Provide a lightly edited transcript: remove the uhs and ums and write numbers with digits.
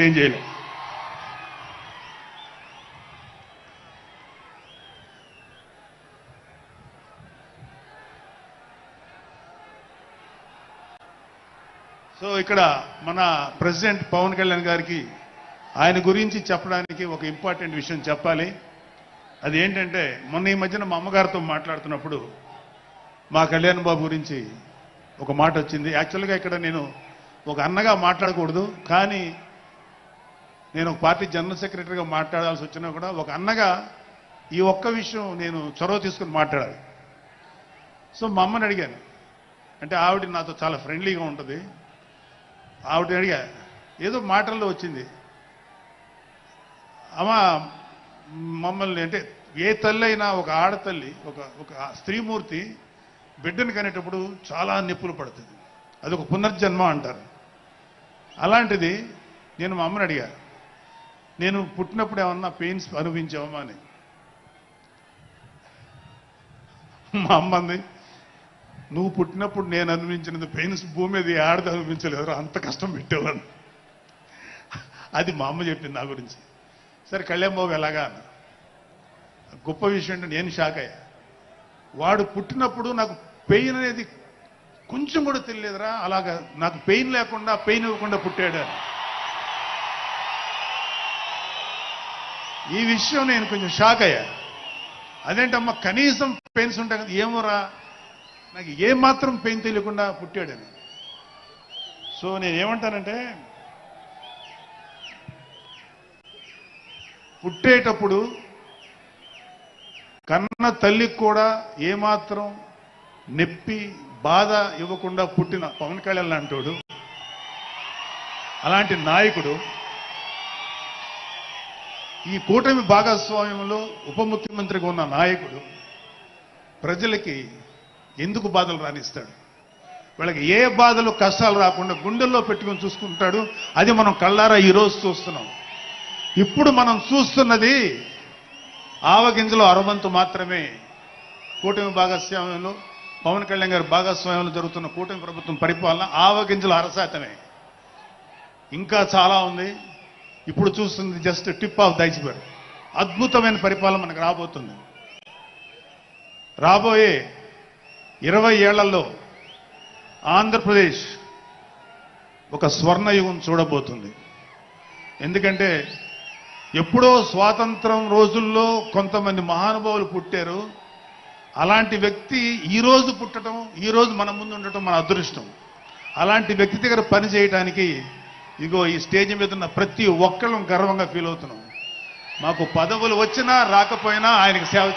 నేనేం చేయలే. సో ఇక్కడ మన ప్రెసిడెంట్ పవన్ కళ్యాణ్ గారికి ఆయన గురించి చెప్పడానికి ఒక ఇంపార్టెంట్ విషయం చెప్పాలి. అది ఏంటంటే, మొన్న ఈ మధ్యన మా అమ్మగారితో మాట్లాడుతున్నప్పుడు మా కళ్యాణ్ బాబు గురించి ఒక మాట వచ్చింది. యాక్చువల్గా ఇక్కడ నేను ఒక అన్నగా మాట్లాడకూడదు, కానీ నేను ఒక పార్టీ జనరల్ సెక్రటరీగా మాట్లాడాల్సి వచ్చినా కూడా ఒక అన్నగా ఈ ఒక్క విషయం నేను చొరవ తీసుకుని మాట్లాడాలి. సో మా అమ్మని అడిగాను, అంటే ఆవిడ నాతో చాలా ఫ్రెండ్లీగా ఉంటుంది. ఆవిడ అడిగా, ఏదో మాటల్లో వచ్చింది, అమ్మ మమ్మల్ని అంటే ఏ తల్లి అయినా ఒక ఆడతల్లి ఒక స్త్రీమూర్తి బిడ్డను కనేటప్పుడు చాలా నొప్పులు పడుతుంది, అదొక పునర్జన్మ అంటారు. అలాంటిది నేను మా అమ్మని అడిగా, నేను పుట్టినప్పుడు ఏమన్నా పెయిన్స్ అనుభవించావమ్మా అని. మా అమ్మ అంది, నువ్వు పుట్టినప్పుడు నేను అనుభవించినది పెయిన్స్ భూమి మీద ఆడది అనుభవించలేదు, అంత కష్టం పెట్టేవాళ్ళు. అది మా అమ్మ చెప్పింది నా గురించి. సరే కళ్యాణ్ బాబు ఎలాగా అన్న. గొప్ప విషయం అంటే నేను షాక్ అయ్యా. వాడు పుట్టినప్పుడు నాకు పెయిన్ అనేది కొంచెం కూడా తెలియదురా, అలాగా నాకు పెయిన్ లేకుండా పెయిన్ ఇవ్వకుండా పుట్టాడు. ఈ విషయం నేను కొంచెం షాక్ అయ్యా. అదేంటమ్మా కనీసం పెయిన్స్ ఉంటాయి కదా, ఏమోరా నాకు ఏమాత్రం పెయిన్ తెలియకుండా పుట్టాడని. సో నేనేమంటానంటే, పుట్టేటప్పుడు కన్న తల్లికి కూడా ఏమాత్రం నొప్పి బాధ ఇవ్వకుండా పుట్టిన పవన్ కళ్యాణ్ లాంటోడు, అలాంటి నాయకుడు ఈ కూటమి భాగస్వామ్యంలో ఉప ముఖ్యమంత్రిగా ఉన్న నాయకుడు ప్రజలకి ఎందుకు బాధలు రానిస్తాడు? వీళ్ళకి ఏ బాధలు కష్టాలు రాకుండా గుండెల్లో పెట్టుకుని చూసుకుంటాడు. అది మనం కళ్ళారా ఈరోజు చూస్తున్నాం. ఇప్పుడు మనం చూస్తున్నది ఆవగింజలో అరవంతు మాత్రమే. కూటమి భాగస్వామ్యంలో పవన్ కళ్యాణ్ గారి భాగస్వామ్యంలో జరుగుతున్న కూటమి ప్రభుత్వం పరిపాలన ఆవగింజల అరశాతమే. ఇంకా చాలా ఉంది. ఇప్పుడు చూస్తుంది just tip of the iceberg. అద్భుతమైన పరిపాలన మనకు రాబోతుంది. రాబోయే 20 ఏళ్లలో ఆంధ్రప్రదేశ్ ఒక స్వర్ణయుగం చూడబోతుంది. ఎందుకంటే ఎప్పుడో స్వాతంత్రం రోజుల్లో కొంతమంది మహానుభావులు పుట్టారు. అలాంటి వ్యక్తి ఈ రోజు పుట్టడం, ఈ రోజు మన ముందు ఉండటం మన అదృష్టం. అలాంటి వ్యక్తి దగ్గర పని చేయడానికి ఇగో ఈ స్టేజ్ మీద ఉన్న ప్రతి ఒక్కళ్ళం గర్వంగా ఫీల్ అవుతున్నాం. మాకు పదవులు వచ్చినా రాకపోయినా ఆయనకు సేవ